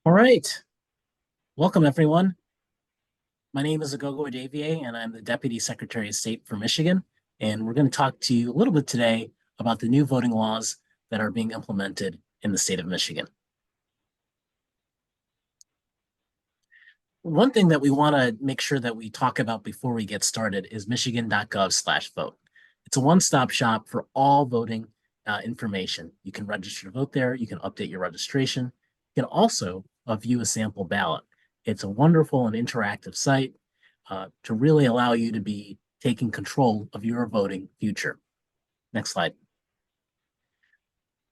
All right. Welcome, everyone. My name is Aghogho Edevbie, and I'm the Deputy Secretary of State for Michigan. And we're going to talk to you a little bit today about the new voting laws that are being implemented in the state of Michigan. One thing that we want to make sure that we talk about before we get started is michigan.gov/vote. It's a one-stop shop for all voting information. You can register to vote there. You can update your registration. You can also view a sample ballot. It's a wonderful and interactive site to really allow you to be taking control of your voting future. Next slide.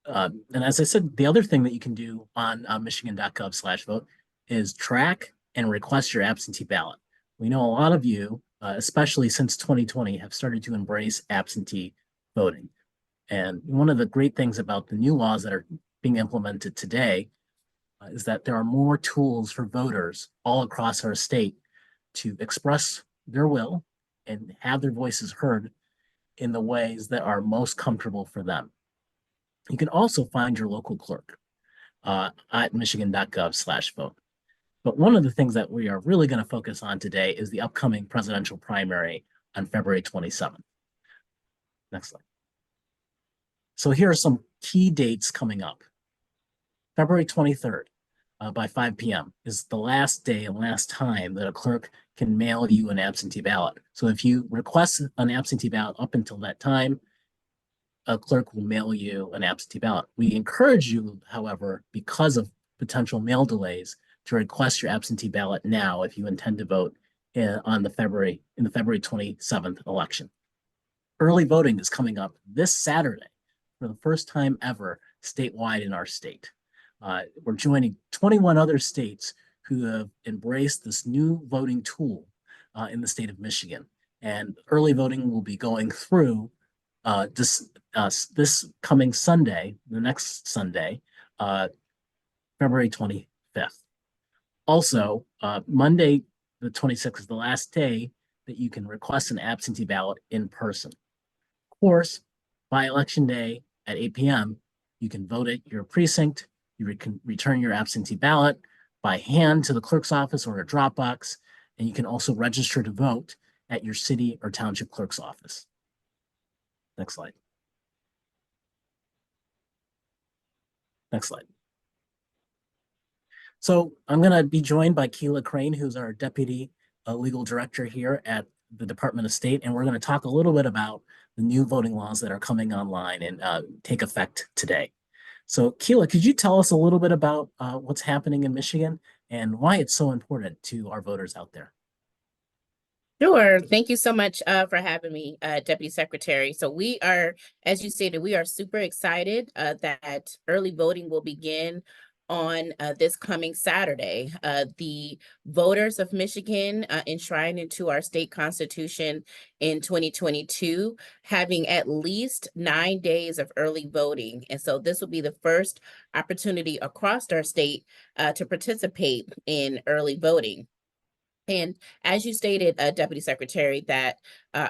And as I said, the other thing that you can do on michigan.gov/vote is track and request your absentee ballot. We know a lot of you, especially since 2020, have started to embrace absentee voting. And one of the great things about the new laws that are being implemented today is that there are more tools for voters all across our state to express their will and have their voices heard in the ways that are most comfortable for them. You can also find your local clerk at michigan.gov/vote. But one of the things that we are really going to focus on today is the upcoming presidential primary on February 27th. Next slide. So here are some key dates coming up. February 23rd by 5 p.m. is the last day and last time that a clerk can mail you an absentee ballot. So if you request an absentee ballot up until that time, a clerk will mail you an absentee ballot. We encourage you, however, because of potential mail delays, to request your absentee ballot now if you intend to vote in the February 27th election. Early voting is coming up this Saturday for the first time ever statewide in our state. We're joining 21 other states who have embraced this new voting tool in the state of Michigan. And early voting will be going through this coming Sunday, the next Sunday, February 25th. Also, Monday, the 26th is the last day that you can request an absentee ballot in person. Of course, by election day at 8 p.m., you can vote at your precinct. You can return your absentee ballot by hand to the clerk's office or a drop box, and you can also register to vote at your city or township clerk's office. Next slide. Next slide. So I'm going to be joined by Khyla Craine, who's our Deputy Legal Director here at the Department of State, and we're going to talk a little bit about the new voting laws that are coming online and take effect today. So Khyla, could you tell us a little bit about what's happening in Michigan and why it's so important to our voters out there? Sure. Thank you so much for having me, Deputy Secretary. So we are, as you stated, we are super excited that early voting will begin on this coming Saturday. The voters of Michigan enshrined into our state constitution in 2022, having at least 9 days of early voting. And so this will be the first opportunity across our state to participate in early voting. And as you stated, Deputy Secretary, that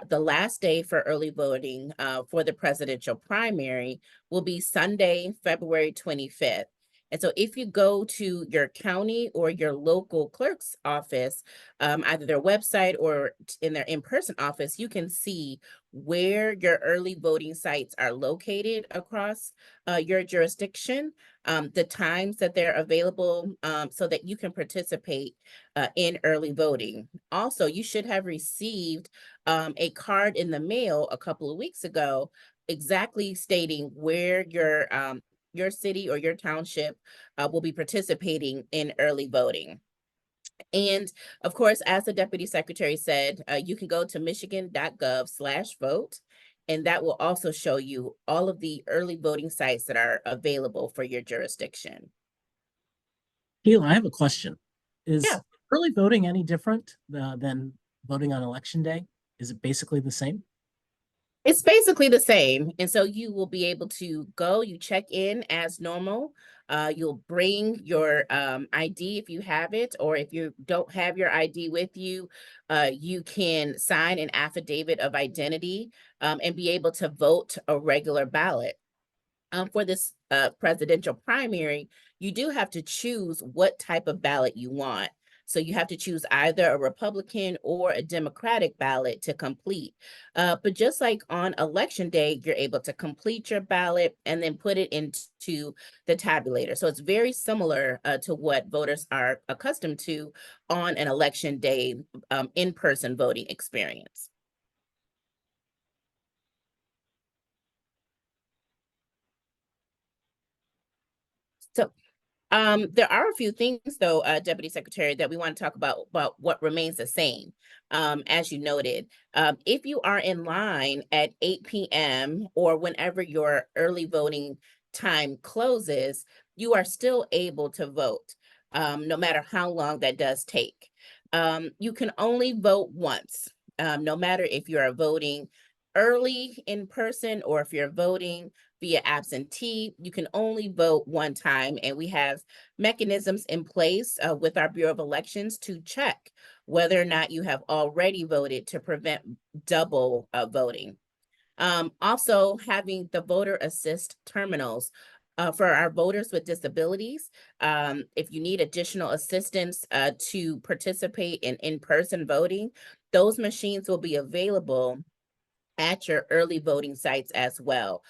the last day for early voting for the presidential primary will be Sunday, February 25th. And so if you go to your county or your local clerk's office, either their website or in their in-person office, you can see where your early voting sites are located across your jurisdiction, the times that they're available so that you can participate in early voting. Also, you should have received a card in the mail a couple of weeks ago exactly stating where your city or your township will be participating in early voting. And of course, as the Deputy Secretary said, you can go to michigan.gov/vote, and that will also show you all of the early voting sites that are available for your jurisdiction. Khyla, I have a question. Is Yeah. early voting any different than voting on election day? Is it basically the same? It's basically the same. And so you will be able to go, you check in as normal. You'll bring your ID if you have it, or if you don't have your ID with you, you can sign an affidavit of identity and be able to vote a regular ballot. For this presidential primary, you do have to choose what type of ballot you want. So you have to choose either a Republican or a Democratic ballot to complete. But just like on election day, you're able to complete your ballot and then put it into the tabulator. So it's very similar to what voters are accustomed to on an election day in-person voting experience. So there are a few things, though, Deputy Secretary, that we want to talk about what remains the same. As you noted, if you are in line at 8 p.m. or whenever your early voting time closes, you are still able to vote, no matter how long that does take. You can only vote once, no matter if you are voting early in person or if you're voting via absentee. You can only vote one time, and we have mechanisms in place with our Bureau of Elections to check whether or not you have already voted to prevent double voting. Also, having the voter assist terminals for our voters with disabilities. If you need additional assistance to participate in in-person voting, those machines will be available at your early voting sites as well.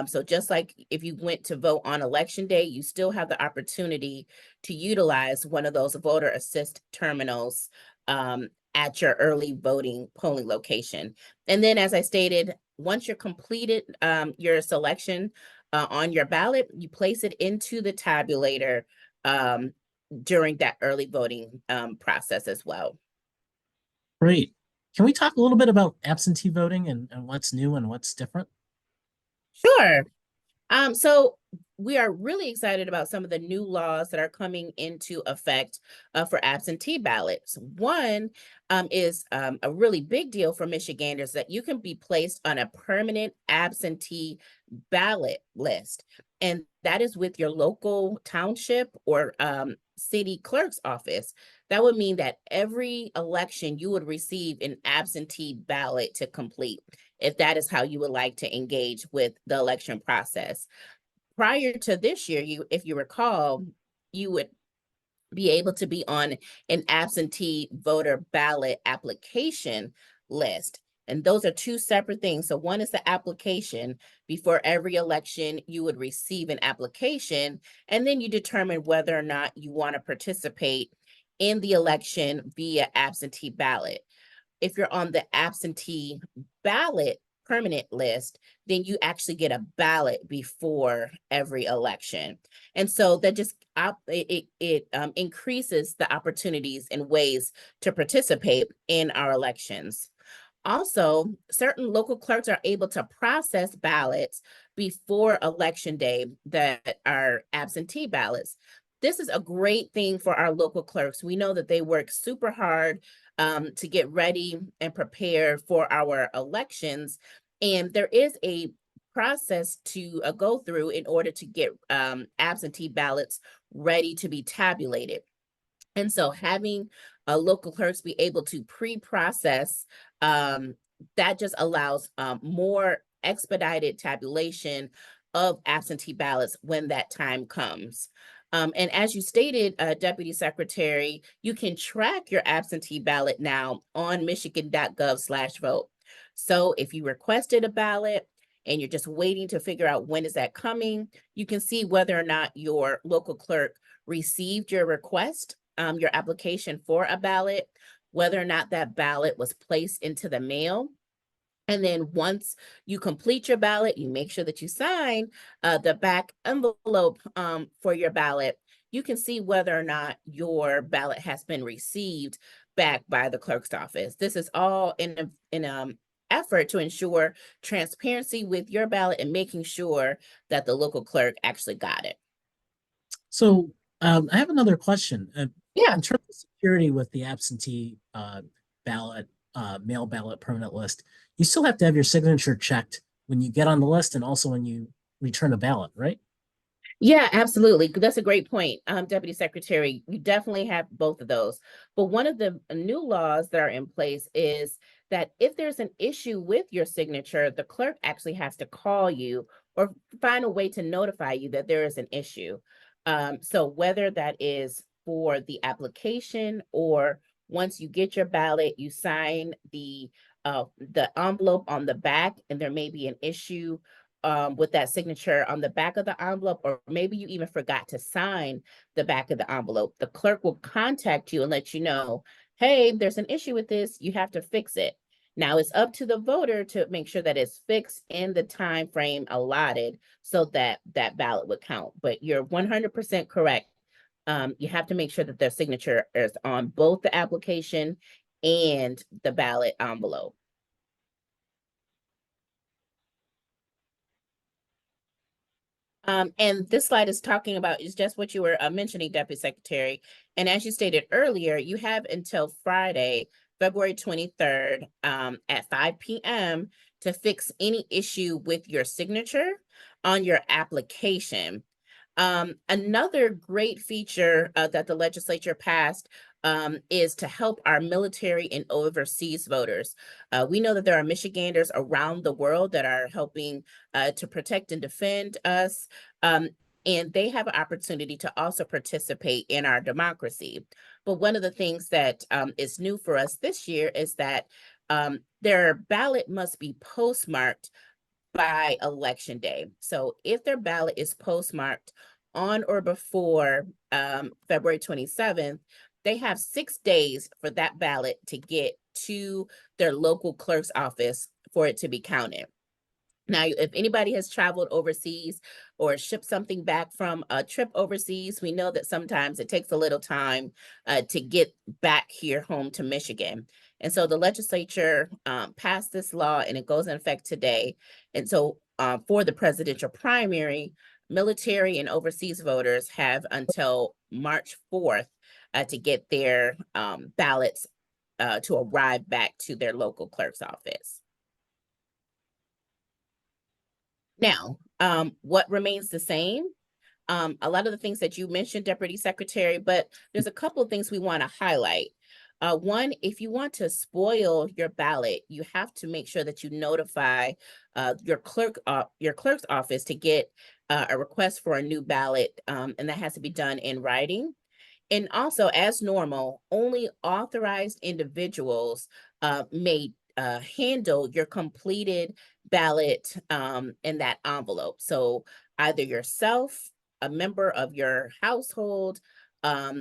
So just like if you went to vote on election day, you still have the opportunity to utilize one of those voter assist terminals at your early voting polling location. And then, as I stated, once you're completed your selection on your ballot, you place it into the tabulator during that early voting process as well. Great. Can we talk a little bit about absentee voting and what's new and what's different? Sure. So we are really excited about some of the new laws that are coming into effect for absentee ballots. One is a really big deal for Michiganders, that you can be placed on a permanent absentee ballot list. And that is with your local township or city clerk's office. That would mean that every election you would receive an absentee ballot to complete, if that is how you would like to engage with the election process. Prior to this year, if you recall, you would be able to be on an absentee voter ballot application list. And those are two separate things. So one is the application. Before every election, you would receive an application, and then you determine whether or not you want to participate in the election via absentee ballot. If you're on the absentee ballot permanent list, then you actually get a ballot before every election. And so that just increases the opportunities and ways to participate in our elections. Also, certain local clerks are able to process ballots before election day that are absentee ballots. This is a great thing for our local clerks. We know that they work super hard to get ready and prepare for our elections. And there is a process to go through in order to get absentee ballots ready to be tabulated. And so having local clerks be able to pre-process, that just allows more expedited tabulation of absentee ballots when that time comes. And as you stated, Deputy Secretary, you can track your absentee ballot now on michigan.gov/vote. So if you requested a ballot and you're just waiting to figure out when is that coming, you can see whether or not your local clerk received your request, your application for a ballot, whether or not that ballot was placed into the mail. And then once you complete your ballot, you make sure that you sign the back envelope for your ballot. You can see whether or not your ballot has been received back by the clerk's office. This is all in an effort to ensure transparency with your ballot and making sure that the local clerk actually got it. So I have another question. Yeah. In terms of security with the absentee ballot, mail ballot permanent list, you still have to have your signature checked when you get on the list and also when you return a ballot, right? Yeah, absolutely. That's a great point, Deputy Secretary. You definitely have both of those. But one of the new laws that are in place is that if there's an issue with your signature, the clerk actually has to call you or find a way to notify you that there is an issue. So whether that is for the application or once you get your ballot, you sign the envelope on the back, and there may be an issue with that signature on the back of the envelope, or maybe you even forgot to sign the back of the envelope. The clerk will contact you and let you know, hey, there's an issue with this, you have to fix it. Now it's up to the voter to make sure that it's fixed in the time frame allotted so that that ballot would count. But you're 100% correct. You have to make sure that their signature is on both the application and the ballot envelope. And this slide is talking about is just what you were mentioning, Deputy Secretary. And as you stated earlier, you have until Friday, February 23rd at 5 p.m. to fix any issue with your signature on your application. Another great feature that the legislature passed is to help our military and overseas voters. We know that there are Michiganders around the world that are helping to protect and defend us. And they have an opportunity to also participate in our democracy. But one of the things that is new for us this year is that their ballot must be postmarked by election day. So if their ballot is postmarked on or before February 27th, they have 6 days for that ballot to get to their local clerk's office for it to be counted. Now, if anybody has traveled overseas or shipped something back from a trip overseas, we know that sometimes it takes a little time to get back here home to Michigan. And so the legislature passed this law and it goes in effect today. And so for the presidential primary, military and overseas voters have until March 4th to get their ballots to arrive back to their local clerk's office. Now, what remains the same? A lot of the things that you mentioned, Deputy Secretary, but there's a couple of things we want to highlight. One, if you want to spoil your ballot, you have to make sure that you notify your clerk's office to get a request for a new ballot, and that has to be done in writing. And also, as normal, only authorized individuals may handle your completed ballot in that envelope. So either yourself, a member of your household, a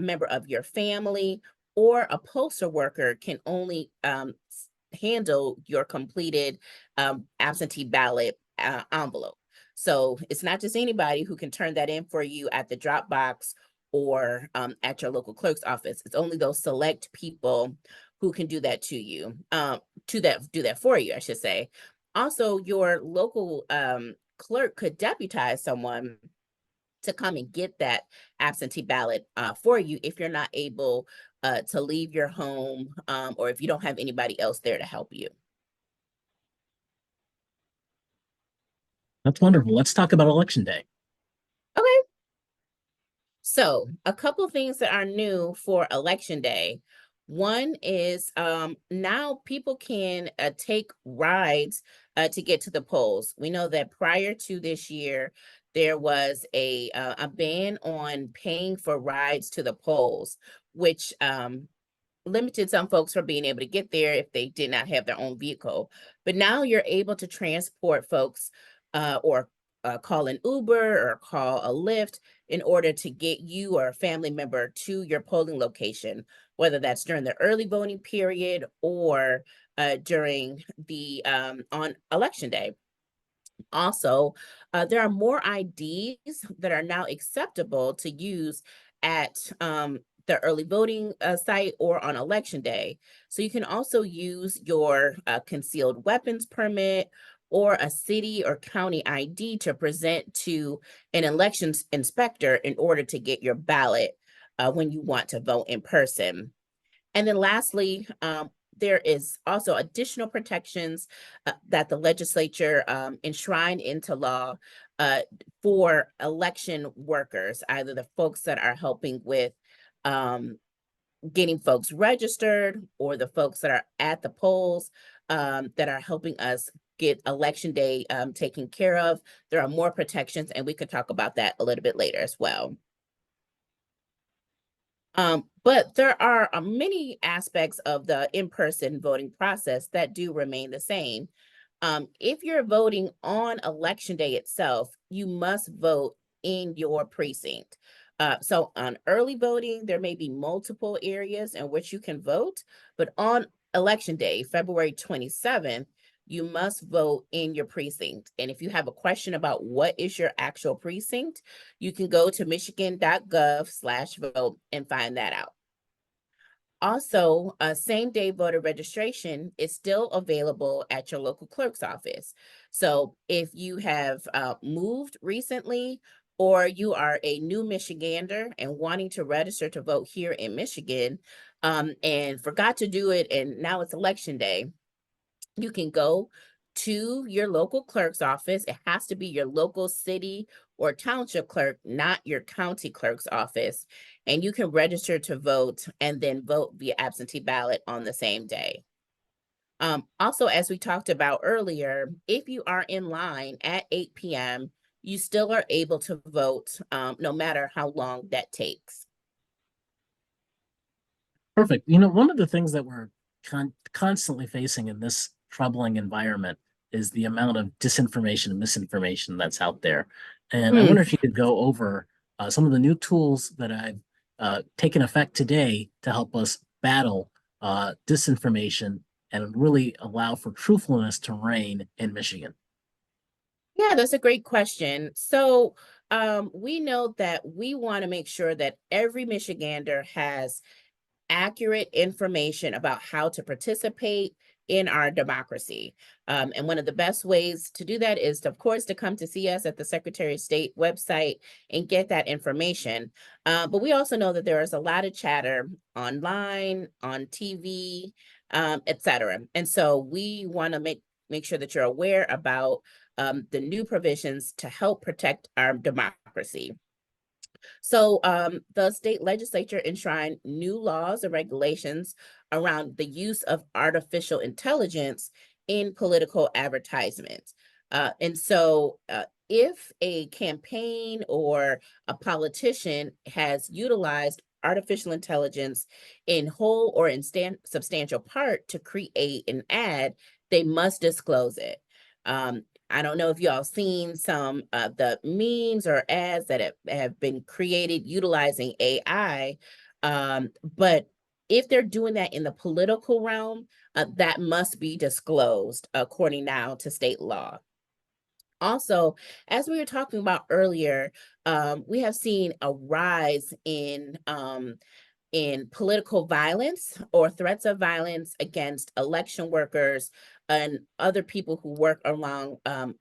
member of your family, or a postal worker can only handle your completed absentee ballot envelope. So it's not just anybody who can turn that in for you at the drop box or at your local clerk's office. It's only those select people who can do that to you, do that for you, I should say. Also, your local clerk could deputize someone to come and get that absentee ballot for you if you're not able to leave your home or if you don't have anybody else there to help you. That's wonderful. Let's talk about Election Day. Okay. So a couple things that are new for Election Day. One is now people can take rides to get to the polls. We know that prior to this year, there was a ban on paying for rides to the polls, which limited some folks from being able to get there if they did not have their own vehicle. But now you're able to transport folks or call an Uber or call a Lyft in order to get you or a family member to your polling location, whether that's during the early voting period or during the on election day. Also, there are more IDs that are now acceptable to use at the early voting site or on election day. So you can also use your concealed weapons permit or a city or county ID to present to an elections inspector in order to get your ballot when you want to vote in person. And then lastly, there is also additional protections that the legislature enshrined into law for election workers, either the folks that are helping with getting folks registered or the folks that are at the polls that are helping us get election day taken care of. There are more protections, and we could talk about that a little bit later as well. But there are many aspects of the in-person voting process that do remain the same. If you're voting on election day itself, you must vote in your precinct. So on early voting, there may be multiple areas in which you can vote, but on election day, February 27th, you must vote in your precinct. And if you have a question about what is your actual precinct, you can go to michigan.gov/vote and find that out. Also, same-day voter registration is still available at your local clerk's office. So if you have moved recently, or you are a new Michigander and wanting to register to vote here in Michigan, and forgot to do it, and now it's election day, you can go to your local clerk's office. It has to be your local city or township clerk, not your county clerk's office. And you can register to vote and then vote via absentee ballot on the same day. Also, as we talked about earlier, if you are in line at 8 p.m., you still are able to vote no matter how long that takes. Perfect. You know, one of the things that we're constantly facing in this troubling environment is the amount of disinformation and misinformation that's out there. And I wonder if you could go over some of the new tools that I've taken effect today to help us battle disinformation and really allow for truthfulness to reign in Michigan. Yeah, that's a great question. So we know that we want to make sure that every Michigander has accurate information about how to participate in our democracy. And one of the best ways to do that is, of course, to come to see us at the Secretary of State website and get that information. But we also know that there is a lot of chatter online, on TV, et cetera. And so we want to make sure that you're aware about the new provisions to help protect our democracy. So the state legislature enshrined new laws and regulations around the use of artificial intelligence in political advertisements. And so if a campaign or a politician has utilized artificial intelligence in whole or in substantial part to create an ad, they must disclose it. I don't know if y'all seen some of the memes or ads that have been created utilizing AI, but if they're doing that in the political realm, that must be disclosed according now to state law. Also, as we were talking about earlier, we have seen a rise in political violence or threats of violence against election workers and other people who work along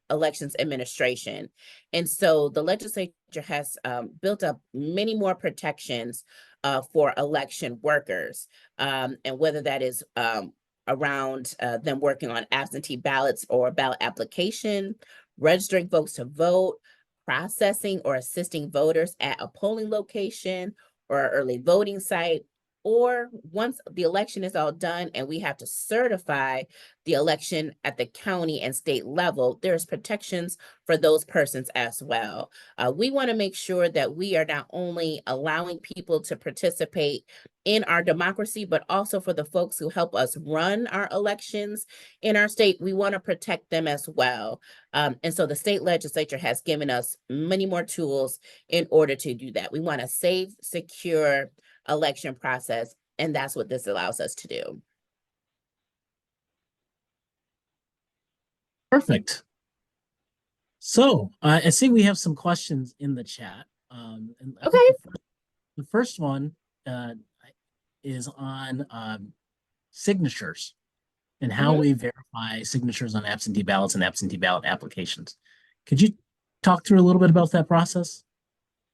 elections administration. And so the legislature has built up many more protections for election workers, and whether that is around them working on absentee ballots or ballot application, registering folks to vote, processing or assisting voters at a polling location or early voting site, or once the election is all done and we have to certify the election at the county and state level, there's protections for those persons as well. We want to make sure that we are not only allowing people to participate in our democracy, but also for the folks who help us run our elections in our state, we want to protect them as well. And so the state legislature has given us many more tools in order to do that. We want a safe, secure election process, and that's what this allows us to do. Perfect. So I see we have some questions in the chat. And I think Okay. the first one is on signatures and how we verify signatures on absentee ballots and absentee ballot applications. Could you talk through a little bit about that process?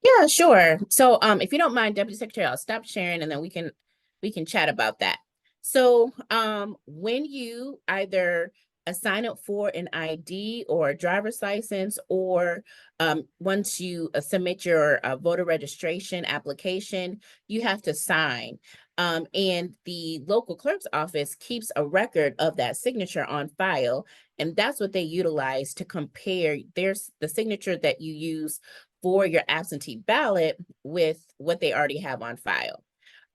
Yeah, sure. So if you don't mind, Deputy Secretary, I'll stop sharing and then we can chat about that. So when you either sign up for an ID or a driver's license, or once you submit your voter registration application, you have to sign. And the local clerk's office keeps a record of that signature on file, and that's what they utilize to compare the signature that you use for your absentee ballot with what they already have on file.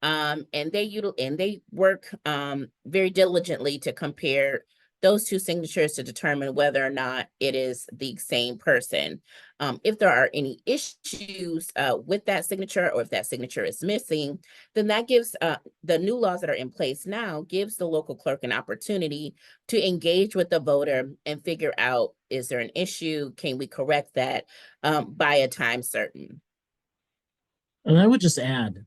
And they work very diligently to compare those two signatures to determine whether or not it is the same person. If there are any issues with that signature, or if that signature is missing, then that gives the new laws that are in place now gives the local clerk an opportunity to engage with the voter and figure out, is there an issue? Can we correct that by a time certain? And I would just add,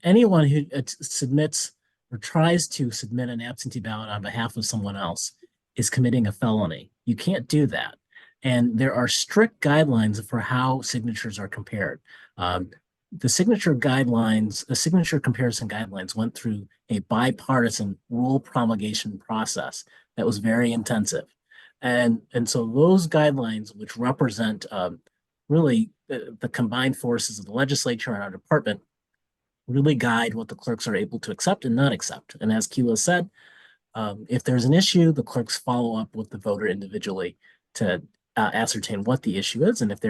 anyone who submits or tries to submit an absentee ballot on behalf of someone else is committing a felony. You can't do that. And there are strict guidelines for how signatures are compared. The signature comparison guidelines went through a bipartisan rule promulgation process that was very intensive. And so those guidelines, which represent really the combined forces of the legislature and our department, really guide what the clerks are able to accept and not accept. And as Khyla said, if there's an issue, the clerks follow up with the voter individually to ascertain what the issue is. And if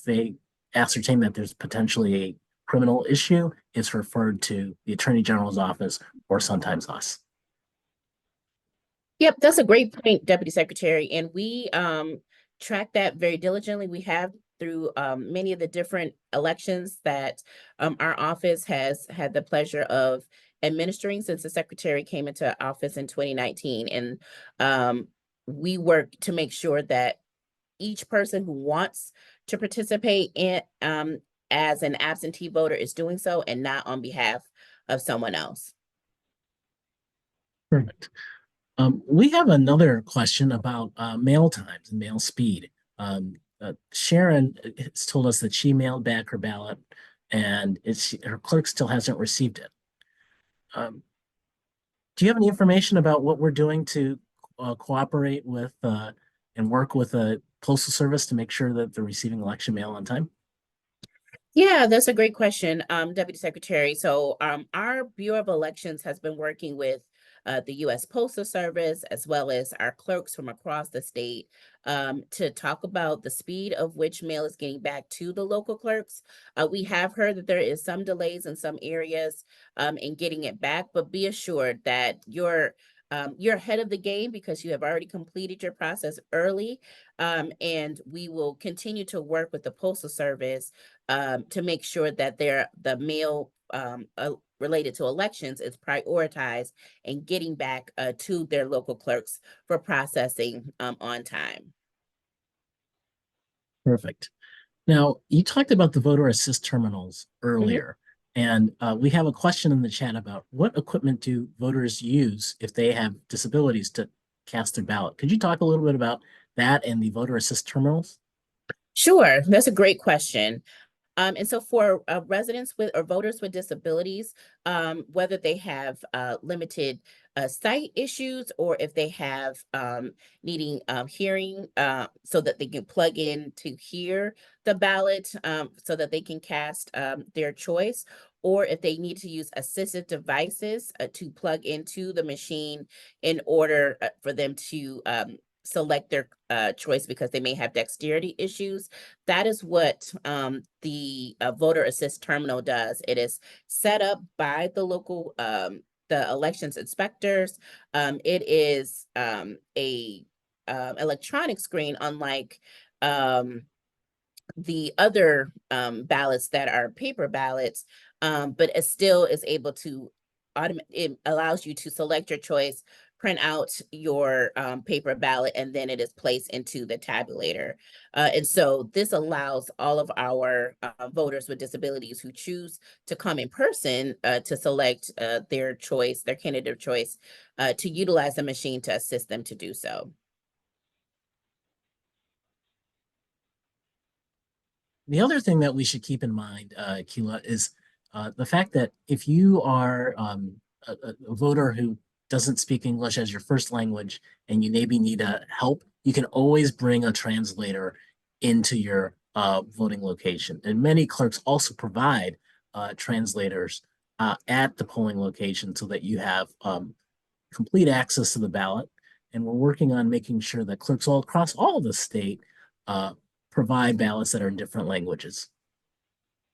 they ascertain that there's potentially a criminal issue, it's referred to the Attorney General's office or sometimes us. Yep, that's a great point, Deputy Secretary. And we track that very diligently. We have through many of the different elections that our office has had the pleasure of administering since the Secretary came into office in 2019. And we work to make sure that each person who wants to participate in as an absentee voter is doing so, and not on behalf of someone else. Perfect. We have another question about mail times and mail speed. Sharon has told us that she mailed back her ballot and her clerk still hasn't received it. Do you have any information about what we're doing to cooperate with and work with a postal service to make sure that they're receiving election mail on time? Yeah, that's a great question, Deputy Secretary. So our Bureau of Elections has been working with the U.S. Postal Service as well as our clerks from across the state to talk about the speed of which mail is getting back to the local clerks. We have heard that there is some delays in some areas in getting it back, but be assured that you're ahead of the game because you have already completed your process early. And we will continue to work with the Postal Service to make sure that the mail related to elections is prioritized and getting back to their local clerks for processing on time. Perfect. Now, you talked about the voter assist terminals earlier, and we have a question in the chat about what equipment do voters use if they have disabilities to cast their ballot. Could you talk a little bit about that and the voter assist terminals? Sure, that's a great question. And so for residents with or voters with disabilities, whether they have limited sight issues or if they have needing hearing so that they can plug in to hear the ballot so that they can cast their choice, or if they need to use assistive devices to plug into the machine in order for them to select their choice because they may have dexterity issues. That is what the voter assist terminal does. It is set up by the local the elections inspectors. It is a electronic screen, unlike the other ballots that are paper ballots, but it still is able to it allows you to select your choice, print out your paper ballot, and then it is placed into the tabulator. And so this allows all of our voters with disabilities who choose to come in person to select their choice, their candidate of choice, to utilize the machine to assist them to do so. The other thing that we should keep in mind, Khyla, is the fact that if you are a voter who doesn't speak English as your first language and you maybe need help, you can always bring a translator into your voting location. And many clerks also provide translators at the polling location so that you have complete access to the ballot. And we're working on making sure that clerks all across all of the state uh, provide ballots that are in different languages.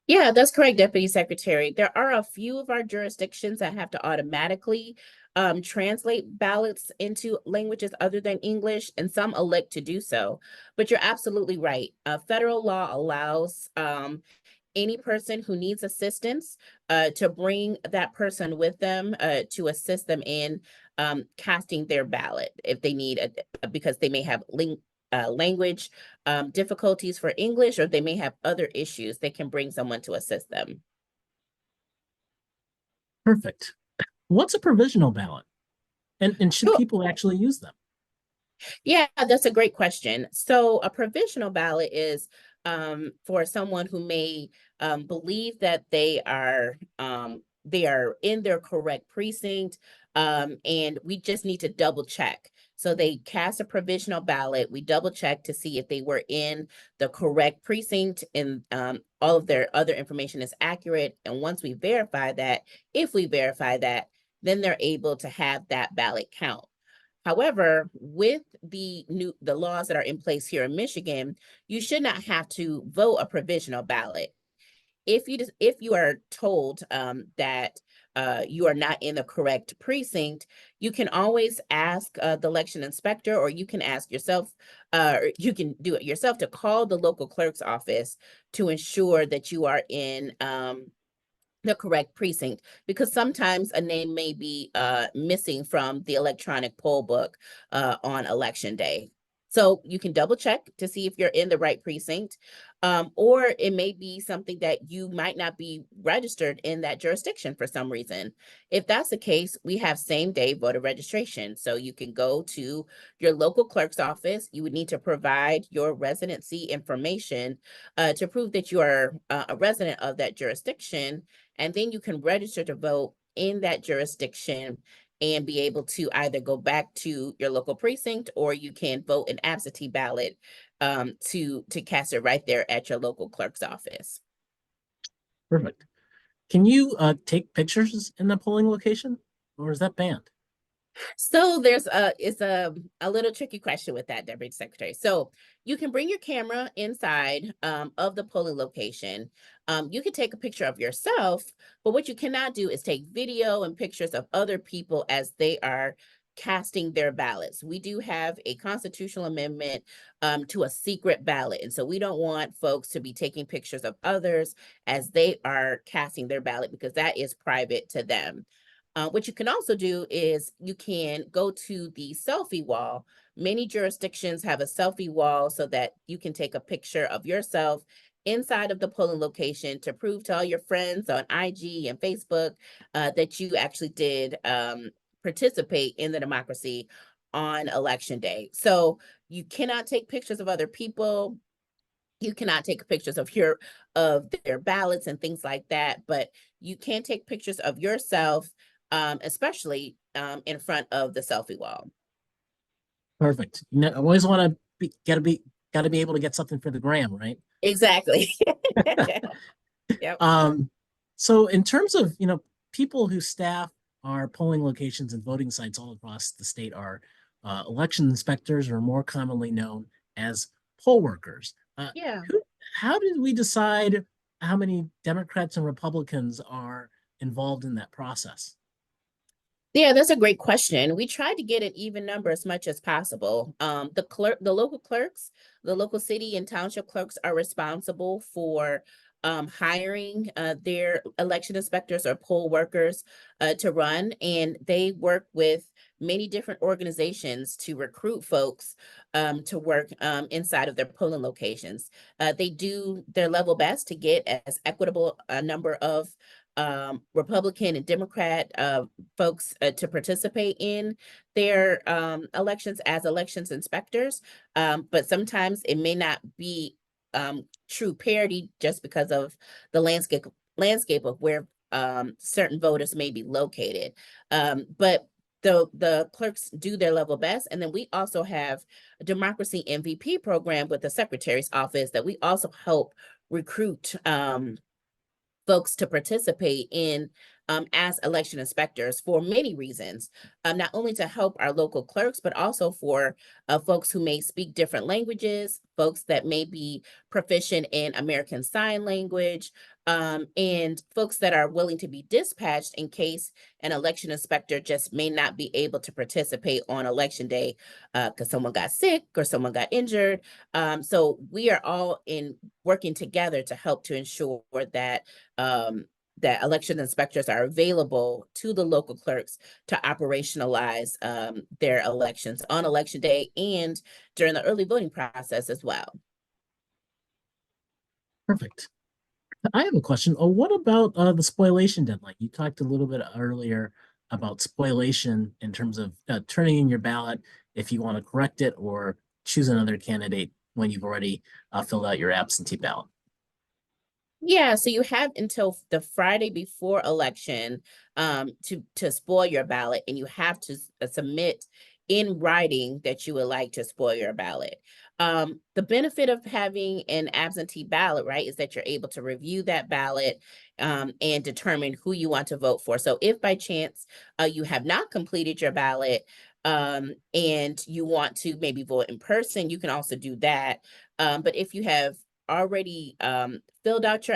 Yeah, that's correct, Deputy Secretary. There are a few of our jurisdictions that have to automatically translate ballots into languages other than English, and some elect to do so. But you're absolutely right. Federal law allows any person who needs assistance to bring that person with them to assist them in casting their ballot if they need because they may have language difficulties for English, or they may have other issues. They can bring someone to assist them. Perfect. What's a provisional ballot? And should people actually use them? Yeah, that's a great question. So a provisional ballot is for someone who may believe that they are in their correct precinct, and we just need to double check. So they cast a provisional ballot. We double check to see if they were in the correct precinct, and all of their other information is accurate. And once we verify that, if we verify that, then they're able to have that ballot count. However, with the laws that are in place here in Michigan, you should not have to vote a provisional ballot. If you are told that you are not in the correct precinct, you can always ask the election inspector, or you can ask yourself, you can do it yourself, to call the local clerk's office to ensure that you are in the correct precinct, because sometimes a name may be missing from the electronic poll book on election day. So you can double check to see if you're in the right precinct, or it may be something that you might not be registered in that jurisdiction for some reason. If that's the case, we have same day voter registration. So you can go to your local clerk's office. You would need to provide your residency information to prove that you are a resident of that jurisdiction, and then you can register to vote in that jurisdiction and be able to either go back to your local precinct, or you can vote an absentee ballot to cast it right there at your local clerk's office. Perfect. Can you take pictures in the polling location, or is that banned? So it's a little tricky question with that, Deputy Secretary. So you can bring your camera inside of the polling location. You can take a picture of yourself, but what you cannot do is take video and pictures of other people as they are casting their ballots. We do have a constitutional amendment to a secret ballot. And so we don't want folks to be taking pictures of others as they are casting their ballot, because that is private to them. What you can also do is you can go to the selfie wall. Many jurisdictions have a selfie wall so that you can take a picture of yourself inside of the polling location to prove to all your friends on IG and Facebook that you actually did participate in the democracy on election day. So you cannot take pictures of other people. You cannot take pictures of their ballots and things like that, but you can take pictures of yourself, especially in front of the selfie wall. Perfect. You know, I always want to gotta be able to get something for the gram, right? Exactly. Yep. So in terms of, people who staff our polling locations and voting sites all across the state are election inspectors, or more commonly known as poll workers. Yeah. Who, how did we decide how many Democrats and Republicans are involved in that process? Yeah, that's a great question. We tried to get an even number as much as possible. The local clerks, the local city and township clerks are responsible for hiring their election inspectors or poll workers to run, and they work with many different organizations to recruit folks to work inside of their polling locations. They do their level best to get as equitable a number of Republican and Democrat folks to participate in their elections as elections inspectors. But sometimes it may not be true parity just because of the landscape of where certain voters may be located. But the clerks do their level best. And then we also have a democracy MVP program with the secretary's office that we also help recruit folks to participate in as election inspectors for many reasons, not only to help our local clerks, but also for folks who may speak different languages, folks that may be proficient in American Sign Language, and folks that are willing to be dispatched in case an election inspector just may not be able to participate on election day because someone got sick or someone got injured. So we are all in working together to help to ensure that that election inspectors are available to the local clerks to operationalize their elections on election day and during the early voting process as well. Perfect. I have a question. What about the spoliation deadline? You talked a little bit earlier about spoliation in terms of turning in your ballot if you want to correct it or choose another candidate when you've already filled out your absentee ballot. Yeah, so you have until the Friday before election to spoil your ballot, and you have to submit in writing that you would like to spoil your ballot. The benefit of having an absentee ballot, right, is that you're able to review that ballot and determine who you want to vote for. So if by chance you have not completed your ballot and you want to maybe vote in person, you can also do that. But if you have already filled out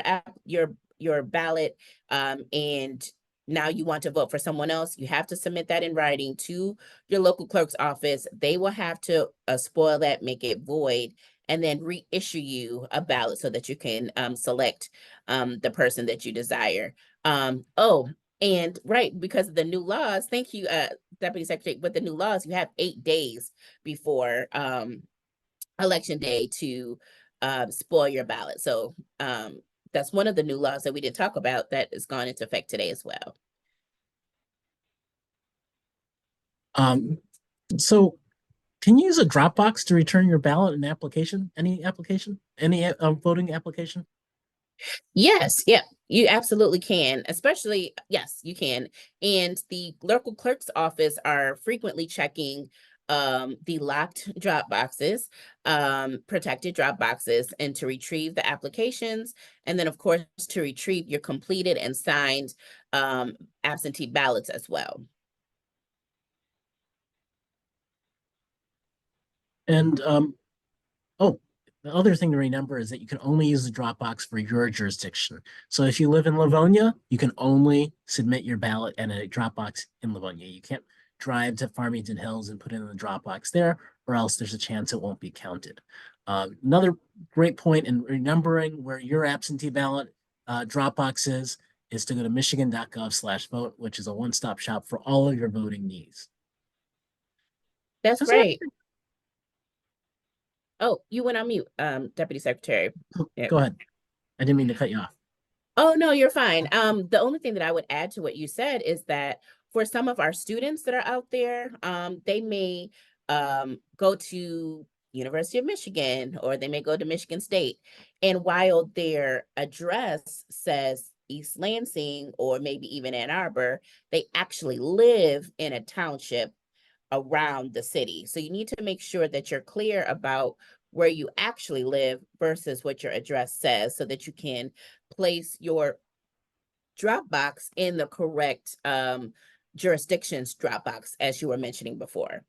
your ballot and now you want to vote for someone else, you have to submit that in writing to your local clerk's office. They will have to spoil that, make it void, and then reissue you a ballot so that you can select the person that you desire. Oh, and right, because of the new laws, thank you, Deputy Secretary, with the new laws, you have 8 days before election day to spoil your ballot. So that's one of the new laws that we didn't talk about that is gone into effect today as well. Um, so can you use a Dropbox to return your ballot and application? Any application? Any voting application? Yes, yeah, you absolutely can. Especially, yes, you can. And the local clerk's office are frequently checking the locked drop boxes, protected drop boxes, and to retrieve the applications, and then of course to retrieve your completed and signed absentee ballots as well. And oh, the other thing to remember is that you can only use the Dropbox for your jurisdiction. So if you live in Livonia, you can only submit your ballot in a Dropbox in Livonia. You can't drive to Farmington Hills and put it in the Dropbox there, or else there's a chance it won't be counted. Another great point in remembering where your absentee ballot Dropbox is to go to michigan.gov/vote, which is a one-stop shop for all of your voting needs. That's Is there great. Oh, you went on mute, Deputy Secretary. Yeah. Go ahead. I didn't mean to cut you off. Oh, no, you're fine. The only thing that I would add to what you said is that for some of our students that are out there, they may go to University of Michigan or they may go to Michigan State. And while their address says East Lansing or maybe even Ann Arbor, they actually live in a township around the city. So you need to make sure that you're clear about where you actually live versus what your address says so that you can place your Dropbox in the correct jurisdiction's Dropbox, as you were mentioning before.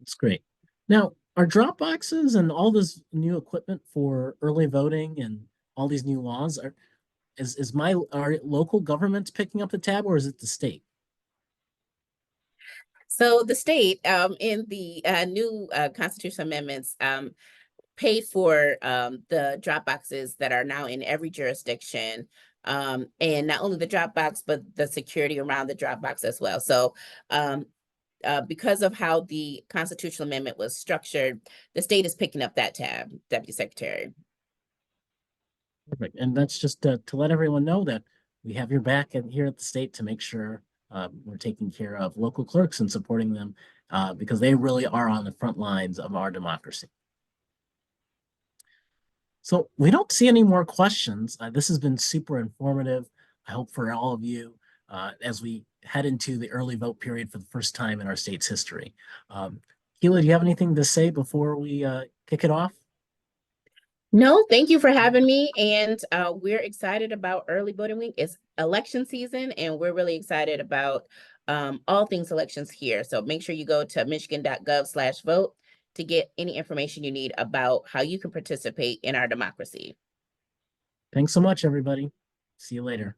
It's great. Now, are drop boxes and all this new equipment for early voting and all these new laws is my our local governments picking up the tab or is it the state? So the state in the new constitutional amendments paid for the drop boxes that are now in every jurisdiction. And not only the drop box, but the security around the drop box as well. So because of how the constitutional amendment was structured, the state is picking up that tab, Deputy Secretary. Perfect. And that's just to let everyone know that we have your back and here at the state to make sure we're taking care of local clerks and supporting them because they really are on the front lines of our democracy. So we don't see any more questions. This has been super informative. I hope for all of you as we head into the early vote period for the first time in our state's history. Khyla, do you have anything to say before we kick it off? No, thank you for having me. And we're excited about early voting week. It's election season, and we're really excited about all things elections here. So make sure you go to michigan.gov/vote to get any information you need about how you can participate in our democracy. Thanks so much, everybody. See you later.